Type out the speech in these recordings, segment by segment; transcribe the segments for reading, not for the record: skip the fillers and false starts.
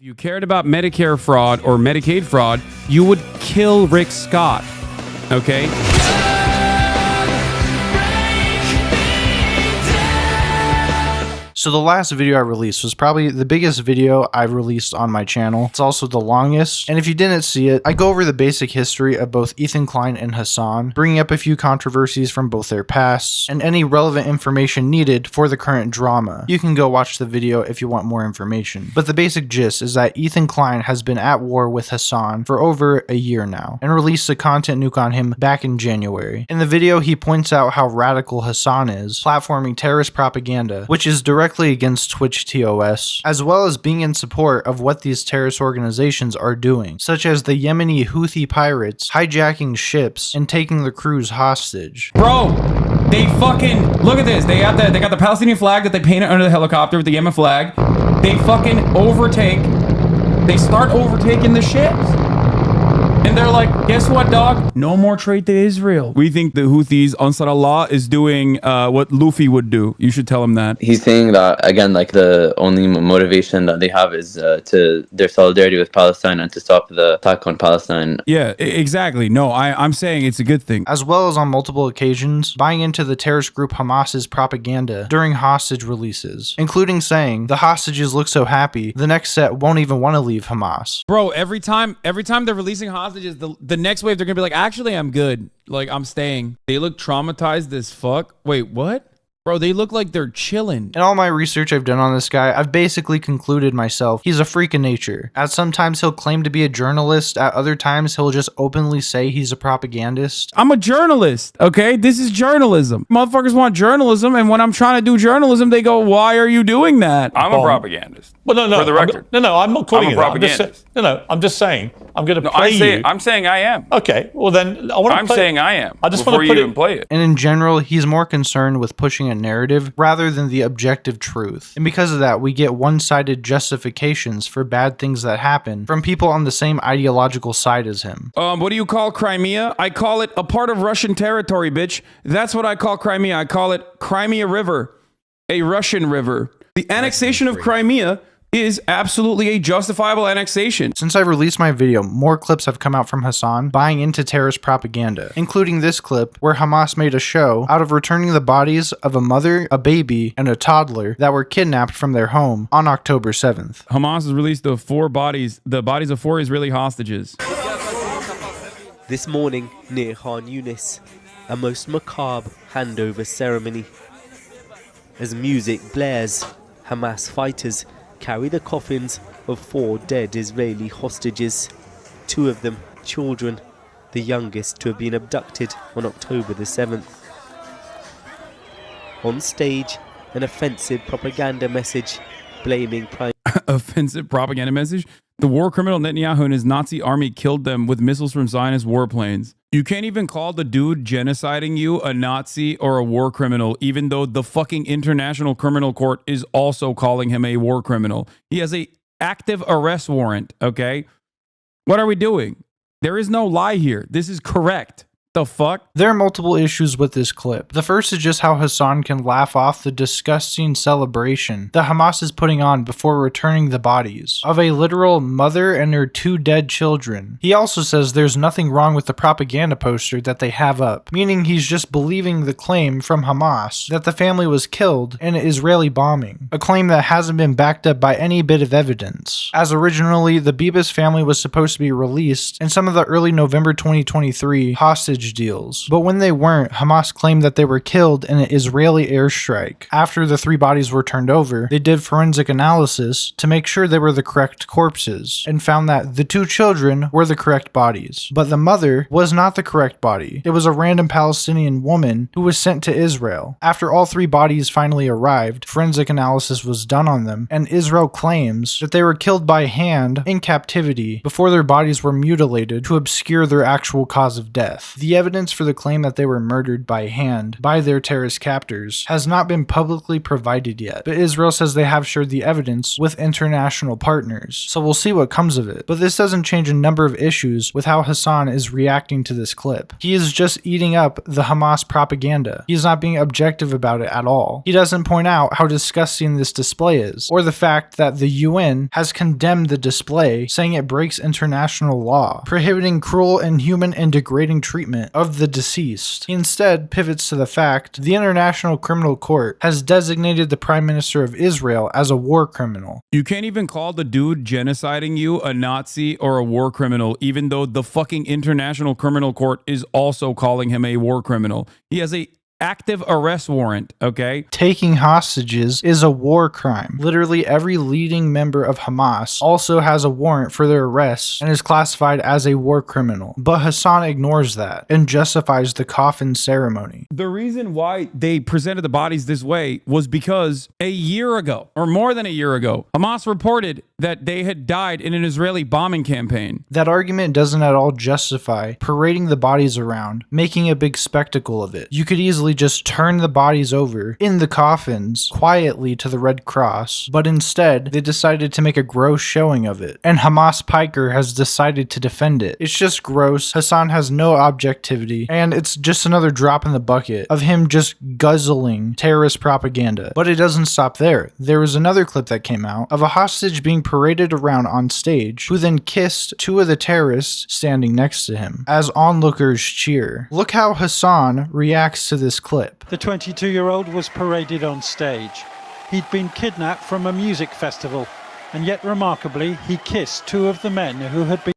you cared about Medicare fraud or Medicaid fraud, you would kill Rick Scott, okay? So the last video I released was probably the biggest video I've released on my channel. It's also the longest, and if you didn't see it, I go over the basic history of both Ethan Klein and Hasan, bringing up a few controversies from both their pasts, and any relevant information needed for the current drama. You can go watch the video if you want more information. But the basic gist is that Ethan Klein has been at war with Hasan for over a year now, and released a content nuke on him back in January. In the video, he points out how radical Hasan is, platforming terrorist propaganda, which is directly against Twitch TOS, as well as being in support of what these terrorist organizations are doing, such as the Yemeni Houthi pirates hijacking ships and taking the crews hostage. Bro, they fucking, look at this. They got the Palestinian flag that they painted under the helicopter with the Yemen flag. They fucking they start overtaking the ships. And they're like, guess what, dog? No more trade to Israel. We think the Houthis, Ansar Allah, is doing what Luffy would do. You should tell him that. He's saying that, again, like the only motivation that they have is to their solidarity with Palestine and to stop the attack on Palestine. Yeah, exactly. No, I'm saying it's a good thing. As well as on multiple occasions, buying into the terrorist group Hamas's propaganda during hostage releases, including saying, the hostages look so happy, the next set won't even want to leave Hamas. Bro, every time they're releasing hostages, the next wave they're gonna be like, actually, I'm good, like I'm staying. They look traumatized as fuck. Wait, what? Bro, they look like they're chilling. In all my research I've done on this guy, I've basically concluded myself, he's a freak of nature. At sometimes he'll claim to be a journalist, at other times he'll just openly say he's a propagandist. I'm a journalist, okay? This is journalism. Motherfuckers want journalism, and when I'm trying to do journalism, they go, why are you doing that? I'm a propagandist. Well, no, for the record. I'm not calling you I'm a that. I'm just saying, I'm going to play you. I'm saying I am. Okay, well then, I'm saying I am. I just before want to you even play it. And in general, he's more concerned with pushing a narrative rather than the objective truth. And because of that, we get one-sided justifications for bad things that happen from people on the same ideological side as him. What do you call Crimea? I call it a part of Russian territory, bitch. That's what I call Crimea. I call it Crimea River, a Russian river. The annexation of Crimea is absolutely a justifiable annexation. Since I released my video, more clips have come out from Hasan buying into terrorist propaganda, including this clip where Hamas made a show out of returning the bodies of a mother, a baby, and a toddler that were kidnapped from their home on October 7th. Hamas has released the bodies of 4 Israeli hostages. This morning near Khan Yunis, a most macabre handover ceremony. As music blares, Hamas fighters carry the coffins of 4 dead Israeli hostages, 2 of them children, the youngest to have been abducted on October the 7th. On stage, an offensive propaganda message blaming Offensive propaganda message? The war criminal Netanyahu and his Nazi army killed them with missiles from Zionist warplanes. You can't even call the dude genociding you a Nazi or a war criminal, even though the fucking International Criminal Court is also calling him a war criminal. He has a active arrest warrant, okay? What are we doing? There is no lie here. This is correct. The fuck? There are multiple issues with this clip. The first is just how Hasan can laugh off the disgusting celebration that Hamas is putting on before returning the bodies of a literal mother and her 2 dead children. He also says there's nothing wrong with the propaganda poster that they have up, meaning he's just believing the claim from Hamas that the family was killed in an Israeli bombing, a claim that hasn't been backed up by any bit of evidence, as originally the Bibas family was supposed to be released in some of the early November 2023 hostage deals, but when they weren't, Hamas claimed that they were killed in an Israeli airstrike. After the 3 bodies were turned over, they did forensic analysis to make sure they were the correct corpses, and found that the 2 children were the correct bodies, but the mother was not the correct body. It was a random Palestinian woman who was sent to Israel. After all 3 bodies finally arrived, forensic analysis was done on them, and Israel claims that they were killed by hand in captivity before their bodies were mutilated to obscure their actual cause of death. The The evidence for the claim that they were murdered by hand by their terrorist captors has not been publicly provided yet, but Israel says they have shared the evidence with international partners, so we'll see what comes of it. But this doesn't change a number of issues with how Hasan is reacting to this clip. He is just eating up the Hamas propaganda. He is not being objective about it at all. He doesn't point out how disgusting this display is, or the fact that the UN has condemned the display, saying it breaks international law, prohibiting cruel, inhuman, and degrading treatment of the deceased. He instead pivots to the fact the International Criminal Court has designated the Prime Minister of Israel as a war criminal. You can't even call the dude genociding you a Nazi or a war criminal, even though the fucking International Criminal Court is also calling him a war criminal. He has a active arrest warrant, okay? Taking hostages is a war crime. Literally every leading member of Hamas also has a warrant for their arrest and is classified as a war criminal. But Hasan ignores that and justifies the coffin ceremony. The reason why they presented the bodies this way was because a year ago, or more than a year ago, Hamas reported that they had died in an Israeli bombing campaign. That argument doesn't at all justify parading the bodies around, making a big spectacle of it. You could easily just turn the bodies over in the coffins quietly to the Red Cross, but instead they decided to make a gross showing of it, and Hasan Piker has decided to defend it. It's just gross. Hasan has no objectivity, and it's just another drop in the bucket of him just guzzling terrorist propaganda. But it doesn't stop there. There was another clip that came out of a hostage being paraded around on stage, who then kissed two of the terrorists standing next to him as onlookers cheer. Look how Hasan reacts to this clip. The 22-year-old was paraded on stage. He'd been kidnapped from a music festival, and yet remarkably, he kissed two of the men who had been...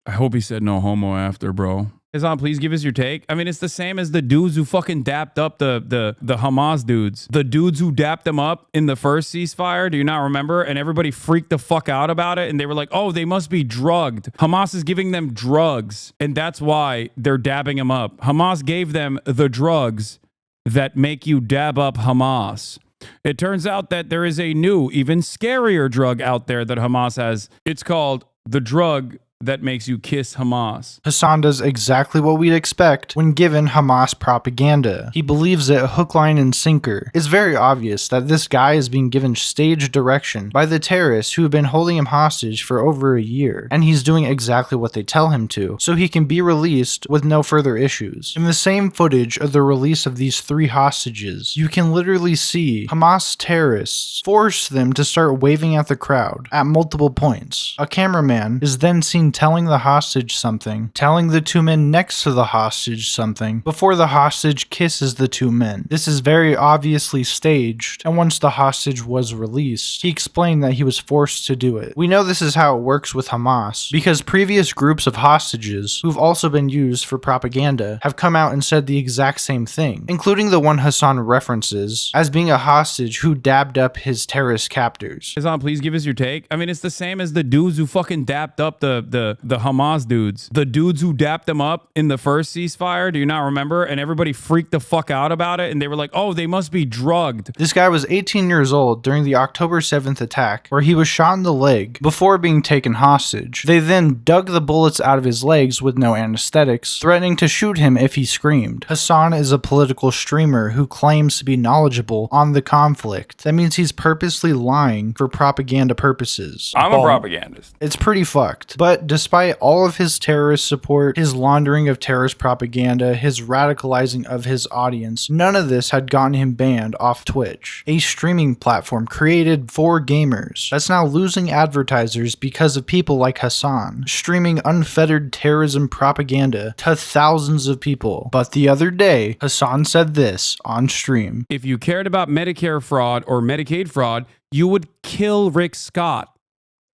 I hope he said no homo after, bro. Hasan, please give us your take. I mean, it's the same as the dudes who fucking dapped up the Hamas dudes. The dudes who dapped them up in the first ceasefire, do you not remember? And everybody freaked the fuck out about it. And they were like, oh, they must be drugged. Hamas is giving them drugs. And that's why they're dabbing them up. Hamas gave them the drugs that make you dab up Hamas. It turns out that there is a new, even scarier drug out there that Hamas has. It's called the drug that makes you kiss Hamas. Hasan does exactly what we'd expect when given Hamas propaganda. He believes it hook, line, and sinker. It's very obvious that this guy is being given stage direction by the terrorists who have been holding him hostage for over a year, and he's doing exactly what they tell him to, so he can be released with no further issues. In the same footage of the release of these three hostages, you can literally see Hamas terrorists force them to start waving at the crowd at multiple points. A cameraman is then seen telling the hostage something, telling the two men next to the hostage something, before the hostage kisses the two men. This is very obviously staged, and once the hostage was released, he explained that he was forced to do it. We know this is how it works with Hamas, because previous groups of hostages, who've also been used for propaganda, have come out and said the exact same thing, including the one Hasan references as being a hostage who dabbed up his terrorist captors. Hasan, please give us your take. I mean, it's the same as the dudes who fucking dapped up the Hamas dudes. The dudes who dapped them up in the first ceasefire, do you not remember? And everybody freaked the fuck out about it, and they were like, oh, they must be drugged. This guy was 18 years old during the October 7th attack, where he was shot in the leg before being taken hostage. They then dug the bullets out of his legs with no anesthetics, threatening to shoot him if he screamed. Hasan is a political streamer who claims to be knowledgeable on the conflict. That means he's purposely lying for propaganda purposes. I'm a propagandist. It's pretty fucked. But despite all of his terrorist support, his laundering of terrorist propaganda, his radicalizing of his audience, none of this had gotten him banned off Twitch, a streaming platform created for gamers that's now losing advertisers because of people like Hasan, streaming unfettered terrorism propaganda to thousands of people. But the other day, Hasan said this on stream. If you cared about Medicare fraud or Medicaid fraud, you would kill Rick Scott.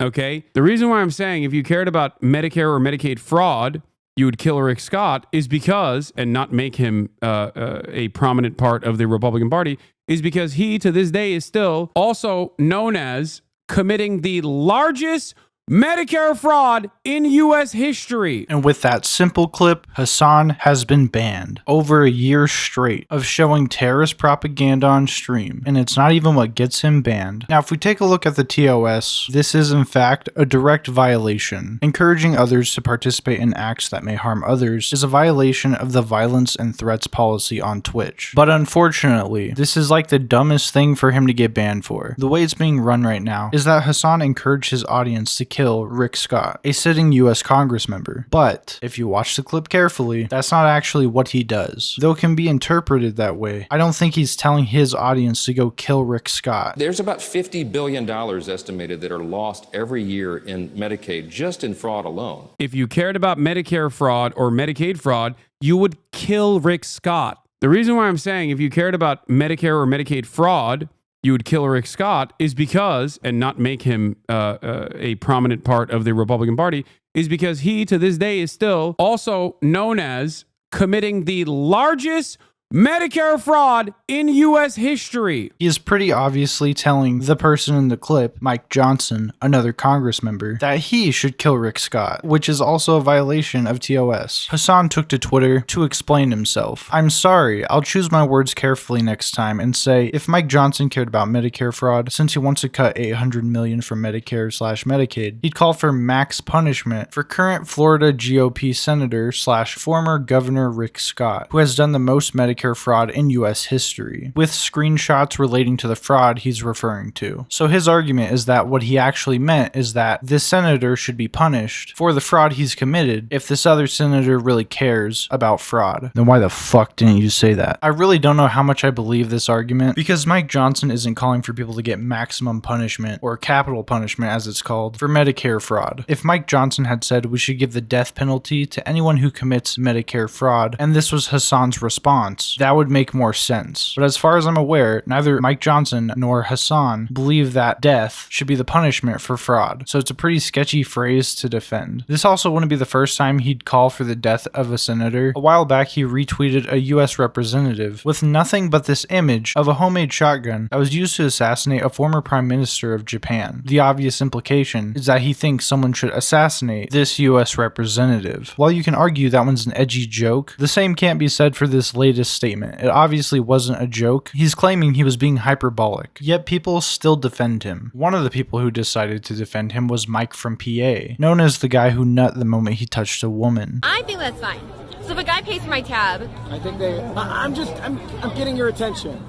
Okay? The reason why I'm saying if you cared about Medicare or Medicaid fraud, you would kill Rick Scott is because, and not make him a prominent part of the Republican Party, is because he, to this day, is still also known as committing the largest Medicare fraud in U.S. history. And with that simple clip, Hasan has been banned over a year straight of showing terrorist propaganda on stream, and it's not even what gets him banned. Now, if we take a look at the TOS, this is in fact a direct violation. Encouraging others to participate in acts that may harm others is a violation of the violence and threats policy on Twitch. But unfortunately, this is like the dumbest thing for him to get banned for. The way it's being run right now is that Hasan encouraged his audience to kill Rick Scott, a sitting US Congress member. But if you watch the clip carefully, that's not actually what he does. Though it can be interpreted that way, I don't think he's telling his audience to go kill Rick Scott. There's about $50 billion estimated that are lost every year in Medicaid, just in fraud alone. If you cared about Medicare fraud or Medicaid fraud, you would kill Rick Scott. The reason why I'm saying if you cared about Medicare or Medicaid fraud, you would kill Rick Scott is because, and not make him a prominent part of the Republican Party, is because he, to this day, is still also known as committing the largest Medicare fraud in U.S. history. He is pretty obviously telling the person in the clip, Mike Johnson, another Congress member, that he should kill Rick Scott, which is also a violation of TOS. Hasan took to Twitter to explain himself. I'm sorry, I'll choose my words carefully next time and say, if Mike Johnson cared about Medicare fraud, since he wants to cut $800 million from Medicare/Medicaid, he'd call for max punishment for current Florida GOP Senator/former Governor Rick Scott, who has done the most Medicare fraud in US history, with screenshots relating to the fraud he's referring to. So his argument is that what he actually meant is that this senator should be punished for the fraud he's committed if this other senator really cares about fraud. Then why the fuck didn't you say that? I really don't know how much I believe this argument, because Mike Johnson isn't calling for people to get maximum punishment, or capital punishment as it's called, for Medicare fraud. If Mike Johnson had said we should give the death penalty to anyone who commits Medicare fraud, and this was Hasan's response, that would make more sense. But as far as I'm aware, neither Mike Johnson nor Hasan believe that death should be the punishment for fraud. So it's a pretty sketchy phrase to defend. This also wouldn't be the first time he'd call for the death of a senator. A while back, he retweeted a US representative with nothing but this image of a homemade shotgun that was used to assassinate a former prime minister of Japan. The obvious implication is that he thinks someone should assassinate this US representative. While you can argue that one's an edgy joke, the same can't be said for this latest statement. It obviously wasn't a joke. He's claiming he was being hyperbolic, yet people still defend him. One of the people who decided to defend him was Mike from PA, known as the guy who nut the moment he touched a woman. I think that's fine. So if a guy pays for my tab, I think I'm getting your attention.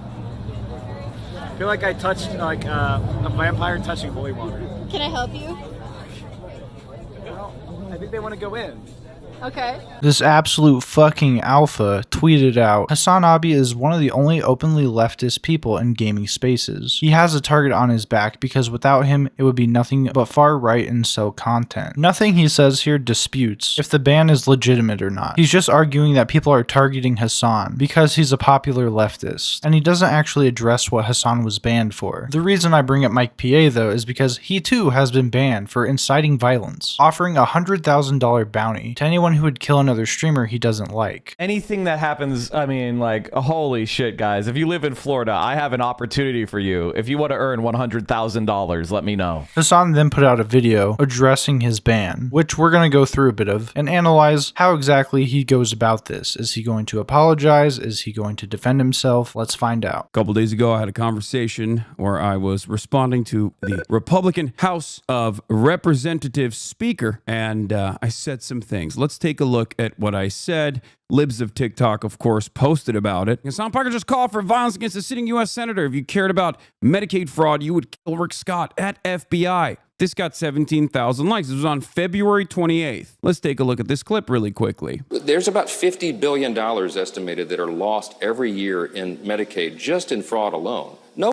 I feel like I touched like a vampire touching holy water. can I help you? I think they want to go in. Okay. This absolute fucking alpha tweeted out, Hasan Abi is one of the only openly leftist people in gaming spaces. He has a target on his back because without him, it would be nothing but far right and so content. Nothing he says here disputes if the ban is legitimate or not. He's just arguing that people are targeting Hasan because he's a popular leftist, and he doesn't actually address what Hasan was banned for. The reason I bring up Mike PA though is because he too has been banned for inciting violence, offering a $100,000 bounty to anyone who would kill another streamer he doesn't like. Anything that happens, I mean, like, holy shit, guys. If you live in Florida, I have an opportunity for you. If you want to earn $100,000, let me know. Hasan then put out a video addressing his ban, which we're going to go through a bit of and analyze how exactly he goes about this. Is he going to apologize? Is he going to defend himself? Let's find out. A couple days ago, I had a conversation where I was responding to the Republican House of Representatives Speaker, and I said some things. Let's take a look at what I said. Libs of TikTok, of course, posted about it. Hasan Piker just called for violence against a sitting U.S. senator. If you cared about Medicaid fraud, you would kill Rick Scott at FBI. This got 17,000 likes. This was on February 28th. Let's take a look at this clip really quickly. There's about $50 billion estimated that are lost every year in Medicaid, just in fraud alone. No.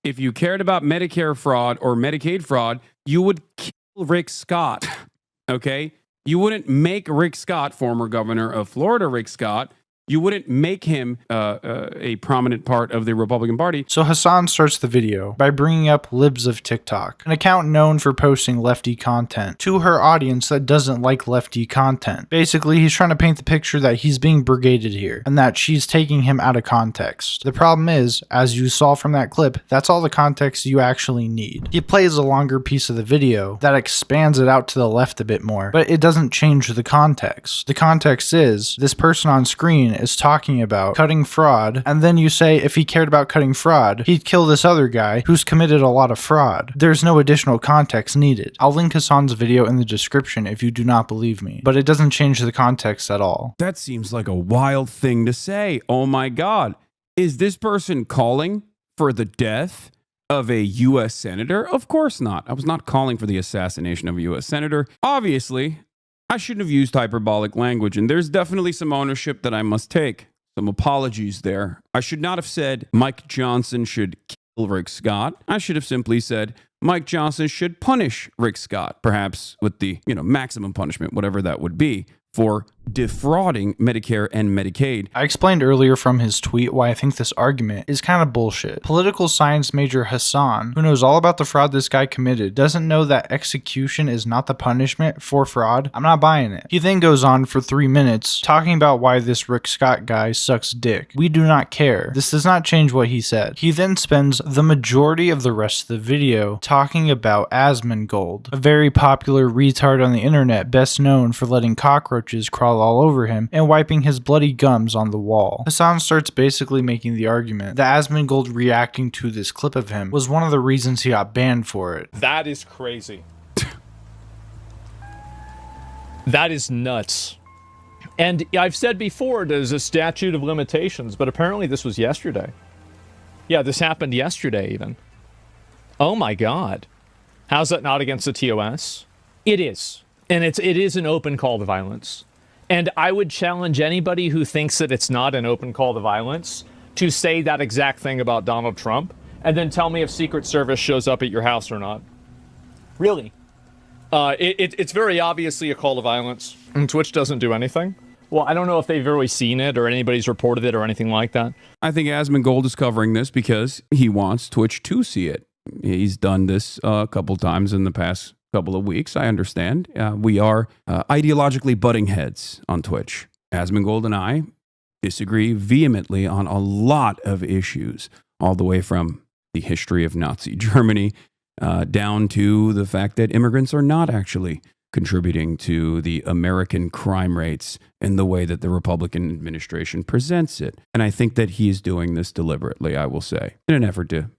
If you cared about Medicare fraud or Medicaid fraud, you would kill Rick Scott, okay? You wouldn't make Rick Scott, former governor of Florida Rick Scott, You wouldn't make him a prominent part of the Republican Party. So Hasan starts the video by bringing up Libs of TikTok, an account known for posting lefty content to her audience that doesn't like lefty content. Basically, he's trying to paint the picture that he's being brigaded here and that she's taking him out of context. The problem is, as you saw from that clip, that's all the context you actually need. He plays a longer piece of the video that expands it out to the left a bit more, but it doesn't change the context. The context is, this person on screen is talking about cutting fraud, and then you say if he cared about cutting fraud, he'd kill this other guy who's committed a lot of fraud. There's no additional context needed. I'll link Hasan's video in the description if you do not believe me, but it doesn't change the context at all. That seems like a wild thing to say. Oh my God. Is this person calling for the death of a U.S. senator? Of course not. I was not calling for the assassination of a U.S. senator. Obviously, I shouldn't have used hyperbolic language, and there's definitely some ownership that I must take. Some apologies there. I should not have said Mike Johnson should kill Rick Scott. I should have simply said Mike Johnson should punish Rick Scott, perhaps with the, maximum punishment, whatever that would be, for defrauding Medicare and Medicaid. I explained earlier from his tweet why I think this argument is kind of bullshit. Political science major Hasan, who knows all about the fraud this guy committed, doesn't know that execution is not the punishment for fraud. I'm not buying it. He then goes on for 3 minutes talking about why this Rick Scott guy sucks dick. We do not care. This does not change what he said. He then spends the majority of the rest of the video talking about Asmongold, a very popular retard on the internet best known for letting cockroaches crawl all over him and wiping his bloody gums on the wall. Hasan starts basically making the argument that Asmongold reacting to this clip of him was one of the reasons he got banned for it. That is crazy. That is nuts. And I've said before, there's a statute of limitations, but apparently this was yesterday. Yeah, this happened yesterday even. Oh my God. How's that not against the TOS? It is. And it is an open call to violence. And I would challenge anybody who thinks that it's not an open call to violence to say that exact thing about Donald Trump and then tell me if Secret Service shows up at your house or not. Really? It's very obviously a call to violence, and Twitch doesn't do anything. Well, I don't know if they've really seen it or anybody's reported it or anything like that. I think Asmongold is covering this because he wants Twitch to see it. He's done this a couple times in the past couple of weeks. I understand. We are ideologically butting heads on Twitch. Asmongold and I disagree vehemently on a lot of issues, all the way from the history of Nazi Germany down to the fact that immigrants are not actually contributing to the American crime rates in the way that the Republican administration presents it. And I think that he's doing this deliberately, I will say, in an effort to,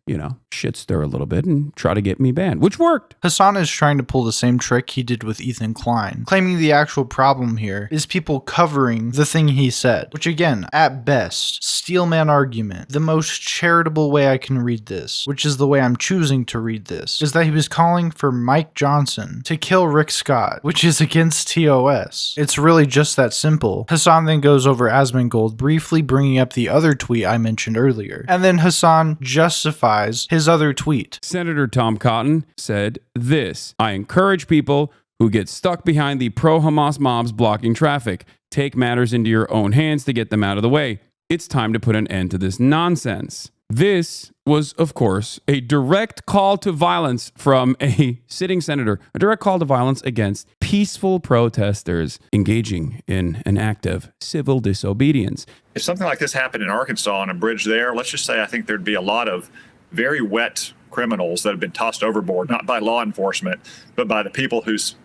shit stir a little bit and try to get me banned, which worked. Hasan is trying to pull the same trick he did with Ethan Klein, claiming the actual problem here is people covering the thing he said, which again, at best, steelman argument. The most charitable way I can read this, which is the way I'm choosing to read this, is that he was calling for Mike Johnson to kill Rick Scott, which is against TOS. It's really just that simple. Hasan then goes over Asmongold, briefly bringing up the other tweet I mentioned earlier, and then Hasan justifies his other tweet. Senator Tom Cotton said this: I encourage people who get stuck behind the pro-Hamas mobs blocking traffic. Take matters into your own hands to get them out of the way. It's time to put an end to this nonsense. This was, of course, a direct call to violence from a sitting senator, a direct call to violence against peaceful protesters engaging in an act of civil disobedience. If something like this happened in Arkansas on a bridge there, let's just say I think there'd be a lot of very wet criminals that have been tossed overboard, not by law enforcement, but by the people whose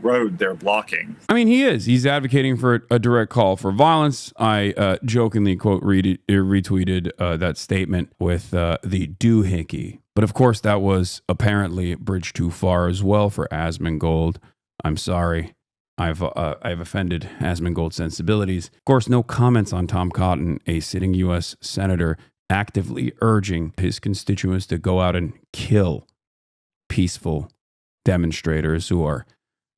road they're blocking. I mean, he's advocating for a direct call for violence. I jokingly retweeted that statement with the doohickey. But of course, that was apparently a bridge too far as well for Asmongold. I'm sorry. I've offended Asmongold's sensibilities. Of course, no comments on Tom Cotton, a sitting U.S. senator, actively urging his constituents to go out and kill peaceful demonstrators who are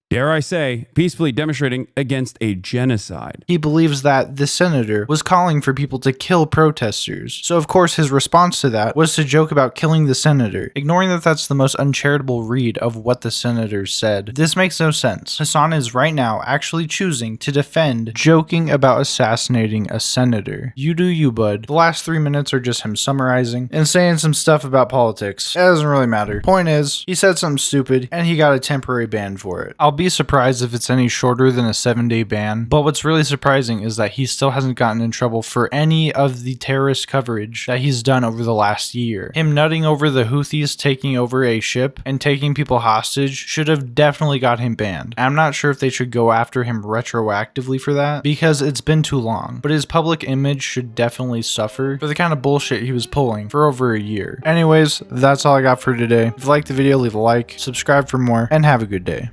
dare I say, peacefully demonstrating against a genocide. He believes that the senator was calling for people to kill protesters. So of course his response to that was to joke about killing the senator, ignoring that that's the most uncharitable read of what the senator said. This makes no sense. Hasan is right now actually choosing to defend joking about assassinating a senator. You do you, bud. The last 3 minutes are just him summarizing and saying some stuff about politics. It doesn't really matter. Point is, he said something stupid and he got a temporary ban for it. I'll be surprised if it's any shorter than a 7-day ban, but what's really surprising is that he still hasn't gotten in trouble for any of the terrorist coverage that he's done over the last year. Him nutting over the Houthis taking over a ship and taking people hostage should have definitely got him banned. I'm not sure if they should go after him retroactively for that, because it's been too long, but his public image should definitely suffer for the kind of bullshit he was pulling for over a year. Anyways, that's all I got for today. If you liked the video, leave a like, subscribe for more, and have a good day.